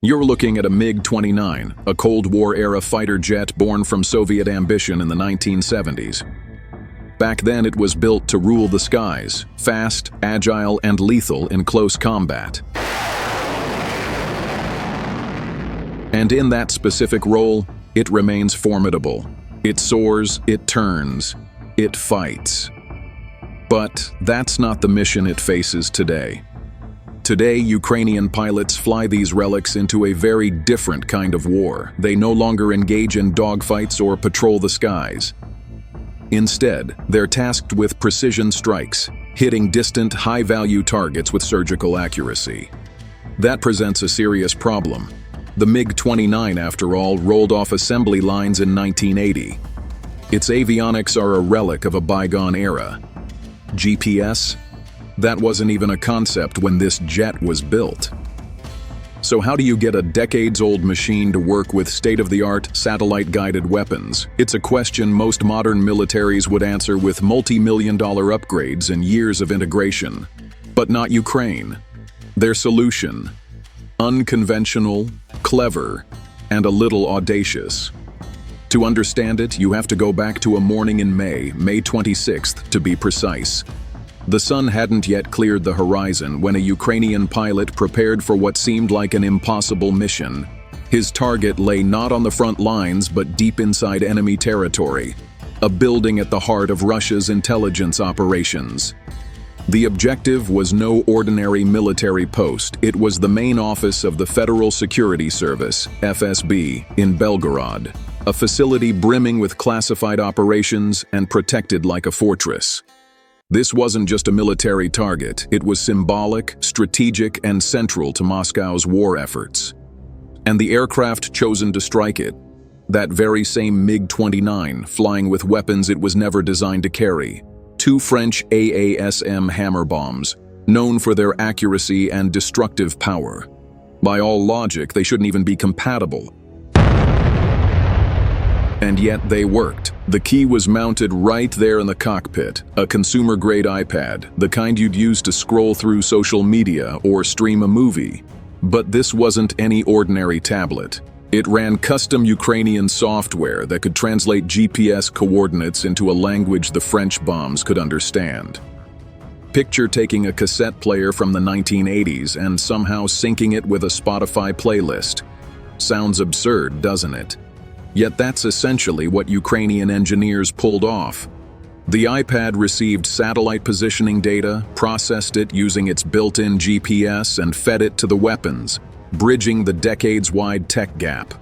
You're looking at a MiG-29, a Cold War-era fighter jet born from Soviet ambition in the 1970s. Back then, it was built to rule the skies, fast, agile, and lethal in close combat. And in that specific role, it remains formidable. It soars, it turns, it fights. But that's not the mission it faces today. Today, Ukrainian pilots fly these relics into a very different kind of war. They no longer engage in dogfights or patrol the skies. Instead, they're tasked with precision strikes, hitting distant, high-value targets with surgical accuracy. That presents a serious problem. The MiG-29, after all, rolled off assembly lines in 1980. Its avionics are a relic of a bygone era. GPS? That wasn't even a concept when this jet was built. So how do you get a decades-old machine to work with state-of-the-art, satellite-guided weapons? It's a question most modern militaries would answer with multi-million-dollar upgrades and years of integration. But not Ukraine. Their solution: unconventional, clever, and a little audacious. To understand it, you have to go back to a morning in May 26th to be precise. The sun hadn't yet cleared the horizon when a Ukrainian pilot prepared for what seemed like an impossible mission. His target lay not on the front lines but deep inside enemy territory, a building at the heart of Russia's intelligence operations. The objective was no ordinary military post. It was the main office of the Federal Security Service, FSB, in Belgorod, a facility brimming with classified operations and protected like a fortress. This wasn't just a military target, it was symbolic, strategic, and central to Moscow's war efforts. And the aircraft chosen to strike it, that very same MiG-29, flying with weapons it was never designed to carry, 2 French AASM hammer bombs, known for their accuracy and destructive power. By all logic, they shouldn't even be compatible. And yet they worked. The key was mounted right there in the cockpit, a consumer-grade iPad, the kind you'd use to scroll through social media or stream a movie. But this wasn't any ordinary tablet. It ran custom Ukrainian software that could translate GPS coordinates into a language the French bombs could understand. Picture taking a cassette player from the 1980s and somehow syncing it with a Spotify playlist. Sounds absurd, doesn't it? Yet that's essentially what Ukrainian engineers pulled off. The iPad received satellite positioning data, processed it using its built-in GPS, and fed it to the weapons, bridging the decades-wide tech gap.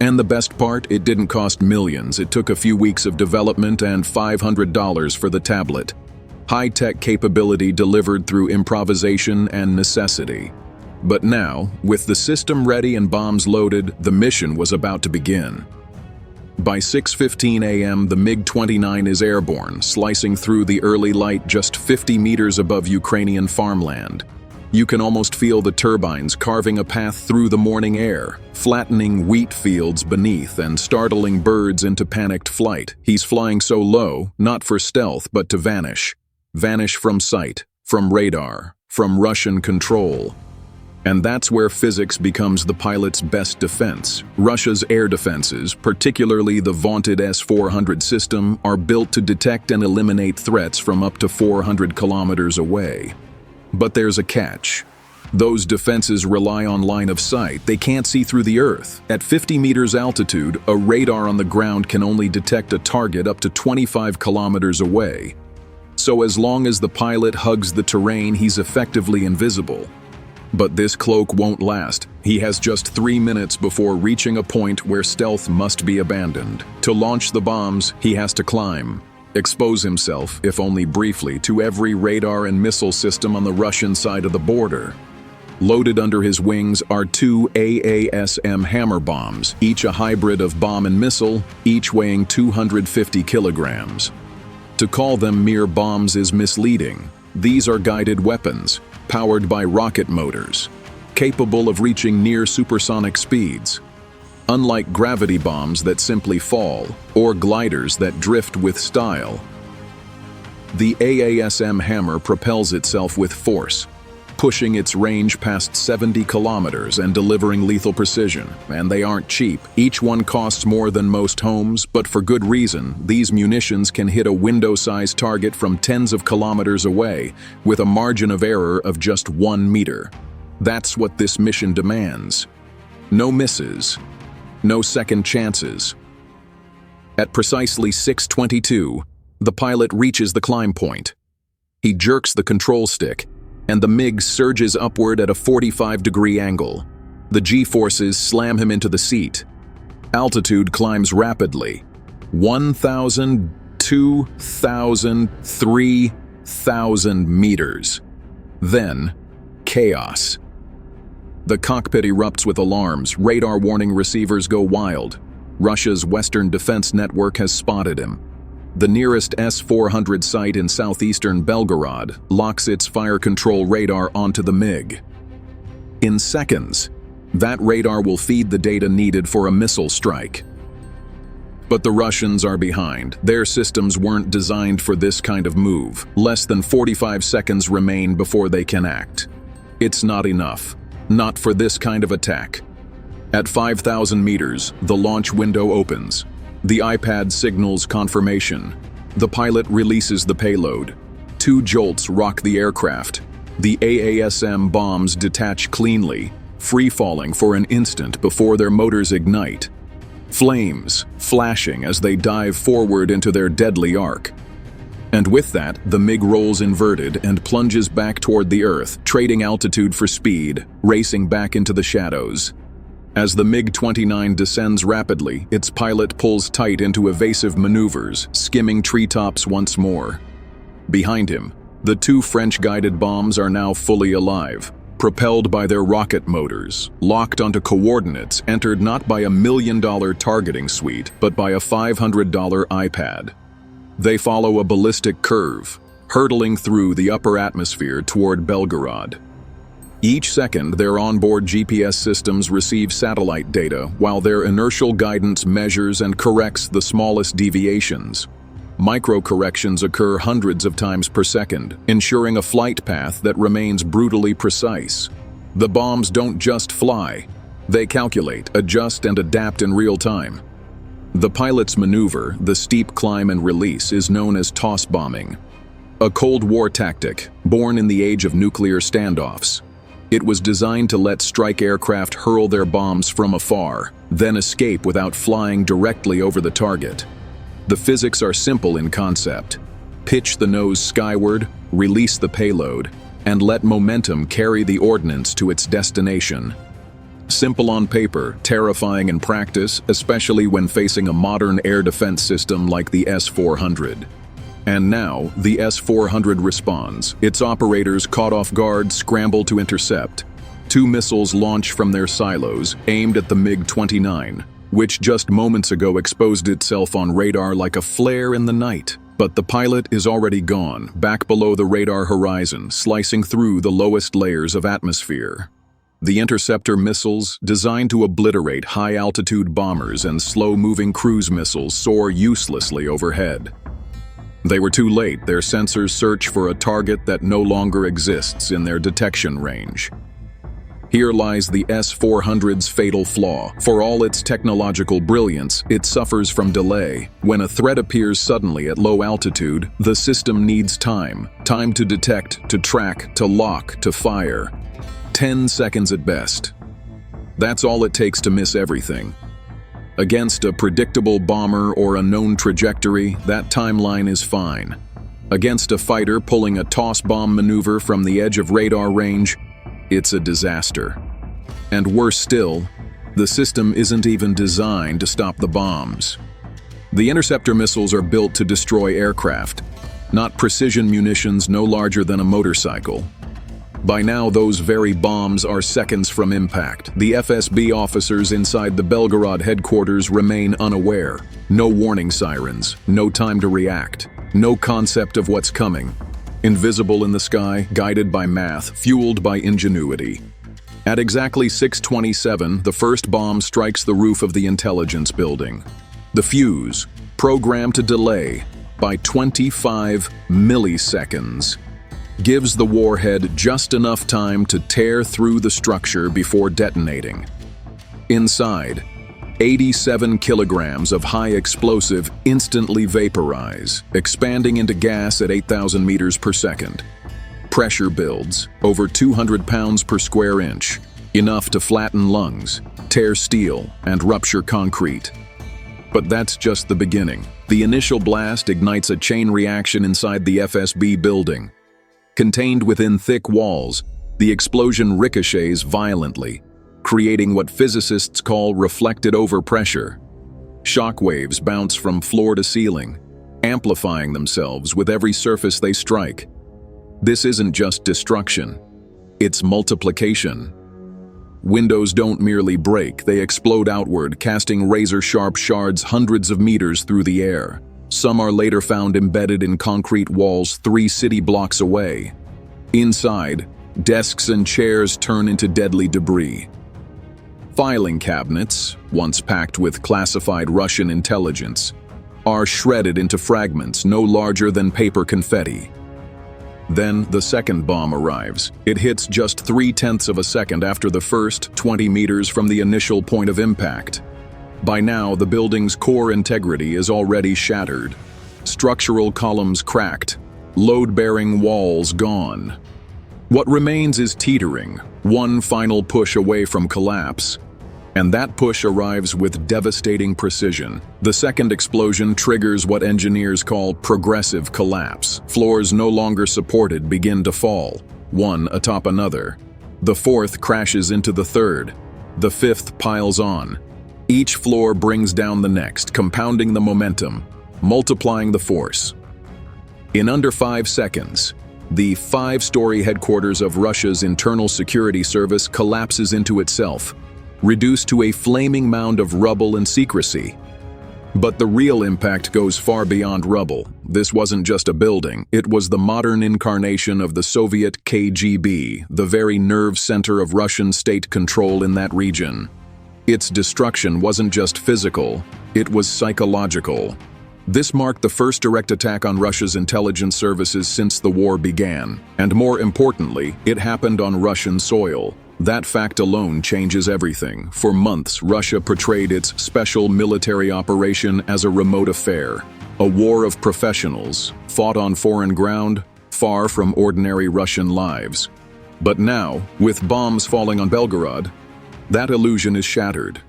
And the best part, it didn't cost millions. It took a few weeks of development and $500 for the tablet. High-tech capability delivered through improvisation and necessity. But now, with the system ready and bombs loaded, the mission was about to begin. By 6:15 a.m., the MiG-29 is airborne, slicing through the early light just 50 meters above Ukrainian farmland. You can almost feel the turbines carving a path through the morning air, flattening wheat fields beneath and startling birds into panicked flight. He's flying so low, not for stealth, but to vanish. Vanish from sight, from radar, from Russian control. And that's where physics becomes the pilot's best defense. Russia's air defenses, particularly the vaunted S-400 system, are built to detect and eliminate threats from up to 400 kilometers away. But there's a catch. Those defenses rely on line of sight. They can't see through the earth. At 50 meters altitude, a radar on the ground can only detect a target up to 25 kilometers away. So as long as the pilot hugs the terrain, he's effectively invisible. But this cloak won't last. He has just 3 minutes before reaching a point where stealth must be abandoned. To launch the bombs, he has to climb, expose himself, if only briefly, to every radar and missile system on the Russian side of the border. Loaded under his wings are 2 AASM hammer bombs, each a hybrid of bomb and missile, each weighing 250 kilograms. To call them mere bombs is misleading. These are guided weapons, powered by rocket motors, capable of reaching near supersonic speeds. Unlike gravity bombs that simply fall, or gliders that drift with style, the AASM hammer propels itself with force. pushing its range past 70 kilometers and delivering lethal precision. And they aren't cheap. Each one costs more than most homes, but for good reason. These munitions can hit a window-sized target from tens of kilometers away, with a margin of error of just 1 meter. That's what this mission demands. No misses. No second chances. At precisely 6:22, the pilot reaches the climb point. He jerks the control stick, and the MiG surges upward at a 45-degree angle. The G-forces slam him into the seat. Altitude climbs rapidly. 1,000, 2,000, 3,000 meters. Then, chaos. The cockpit erupts with alarms. Radar warning receivers go wild. Russia's Western Defense Network has spotted him. The nearest S-400 site in southeastern Belgorod locks its fire control radar onto the MiG. In seconds, that radar will feed the data needed for a missile strike. But the Russians are behind. Their systems weren't designed for this kind of move. Less than 45 seconds remain before they can act. It's not enough. Not for this kind of attack. At 5,000 meters, the launch window opens. The iPad signals confirmation. The pilot releases the payload. 2 jolts rock the aircraft. The AASM bombs detach cleanly, free-falling for an instant before their motors ignite. Flames flashing as they dive forward into their deadly arc. And with that, the MiG rolls inverted and plunges back toward the Earth, trading altitude for speed, racing back into the shadows. As the MiG-29 descends rapidly, its pilot pulls tight into evasive maneuvers, skimming treetops once more. Behind him, the 2 French-guided bombs are now fully alive, propelled by their rocket motors, locked onto coordinates entered not by a $1 million targeting suite, but by a $500 iPad. They follow a ballistic curve, hurtling through the upper atmosphere toward Belgorod. Each second, their onboard GPS systems receive satellite data, while their inertial guidance measures and corrects the smallest deviations. Micro-corrections occur hundreds of times per second, ensuring a flight path that remains brutally precise. The bombs don't just fly. They calculate, adjust, and adapt in real time. The pilot's maneuver, the steep climb and release, is known as toss bombing, a Cold War tactic born in the age of nuclear standoffs. It was designed to let strike aircraft hurl their bombs from afar, then escape without flying directly over the target. The physics are simple in concept. Pitch the nose skyward, release the payload, and let momentum carry the ordnance to its destination. Simple on paper, terrifying in practice, especially when facing a modern air defense system like the S-400. And now, the S-400 responds. Its operators, caught off guard, scramble to intercept. 2 missiles launch from their silos, aimed at the MiG-29, which just moments ago exposed itself on radar like a flare in the night. But the pilot is already gone, back below the radar horizon, slicing through the lowest layers of atmosphere. The interceptor missiles, designed to obliterate high-altitude bombers and slow-moving cruise missiles, soar uselessly overhead. They were too late. Their sensors search for a target that no longer exists in their detection range. Here lies the S-400's fatal flaw. For all its technological brilliance, it suffers from delay. When a threat appears suddenly at low altitude, the system needs time. Time to detect, to track, to lock, to fire. 10 seconds at best. That's all it takes to miss everything. Against a predictable bomber or a known trajectory, that timeline is fine. Against a fighter pulling a toss bomb maneuver from the edge of radar range, it's a disaster. And worse still, the system isn't even designed to stop the bombs. The interceptor missiles are built to destroy aircraft, not precision munitions no larger than a motorcycle. By now, those very bombs are seconds from impact. The FSB officers inside the Belgorod headquarters remain unaware. No warning sirens, no time to react, no concept of what's coming. Invisible in the sky, guided by math, fueled by ingenuity. At exactly 6:27, the first bomb strikes the roof of the intelligence building. The fuse, programmed to delay by 25 milliseconds. gives the warhead just enough time to tear through the structure before detonating. Inside, 87 kilograms of high explosive instantly vaporize, expanding into gas at 8,000 meters per second. Pressure builds, over 200 pounds per square inch, enough to flatten lungs, tear steel, and rupture concrete. But that's just the beginning. The initial blast ignites a chain reaction inside the FSB building. Contained within thick walls, the explosion ricochets violently, creating what physicists call reflected overpressure. Shockwaves bounce from floor to ceiling, amplifying themselves with every surface they strike. This isn't just destruction, it's multiplication. Windows don't merely break, they explode outward, casting razor-sharp shards hundreds of meters through the air. Some are later found embedded in concrete walls 3 city blocks away. Inside, desks and chairs turn into deadly debris. Filing cabinets, once packed with classified Russian intelligence, are shredded into fragments no larger than paper confetti. Then the second bomb arrives. It hits just 0.3 of a second after the first, 20 meters from the initial point of impact. By now, the building's core integrity is already shattered. Structural columns cracked, load-bearing walls gone. What remains is teetering, one final push away from collapse. And that push arrives with devastating precision. The second explosion triggers what engineers call progressive collapse. Floors no longer supported begin to fall, one atop another. The fourth crashes into the third. The fifth piles on. Each floor brings down the next, compounding the momentum, multiplying the force. In under 5 seconds, the 5-story headquarters of Russia's Internal Security Service collapses into itself, reduced to a flaming mound of rubble and secrecy. But the real impact goes far beyond rubble. This wasn't just a building, it was the modern incarnation of the Soviet KGB, the very nerve center of Russian state control in that region. Its destruction wasn't just physical, it was psychological. This marked the first direct attack on Russia's intelligence services since the war began, and more importantly, it happened on Russian soil. That fact alone changes everything. For months, Russia portrayed its special military operation as a remote affair, a war of professionals, fought on foreign ground, far from ordinary Russian lives. But now, with bombs falling on Belgorod, that illusion is shattered.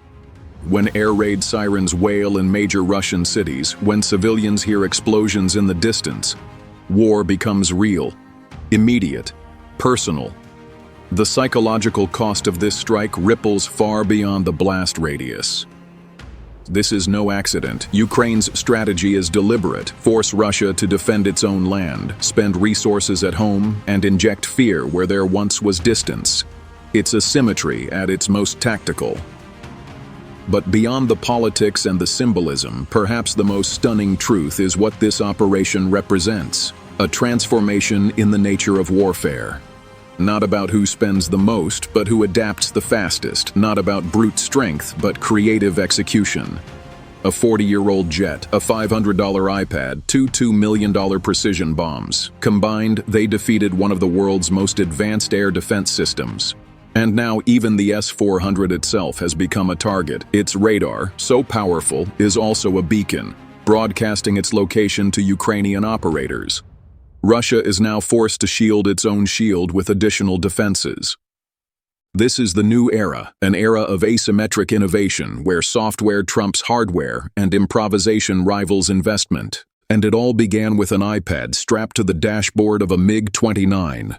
When air raid sirens wail in major Russian cities, when civilians hear explosions in the distance, war becomes real, immediate, personal. The psychological cost of this strike ripples far beyond the blast radius. This is no accident. Ukraine's strategy is deliberate: force Russia to defend its own land, spend resources at home, and inject fear where there once was distance. It's asymmetry at its most tactical. But beyond the politics and the symbolism, perhaps the most stunning truth is what this operation represents: a transformation in the nature of warfare. Not about who spends the most, but who adapts the fastest. Not about brute strength, but creative execution. A 40-year-old jet, a $500 iPad, 2 $2 million precision bombs. Combined, they defeated one of the world's most advanced air defense systems. And now even the S-400 itself has become a target. Its radar, so powerful, is also a beacon, broadcasting its location to Ukrainian operators. Russia is now forced to shield its own shield with additional defenses. This is the new era, an era of asymmetric innovation where software trumps hardware and improvisation rivals investment. And it all began with an iPad strapped to the dashboard of a MiG-29.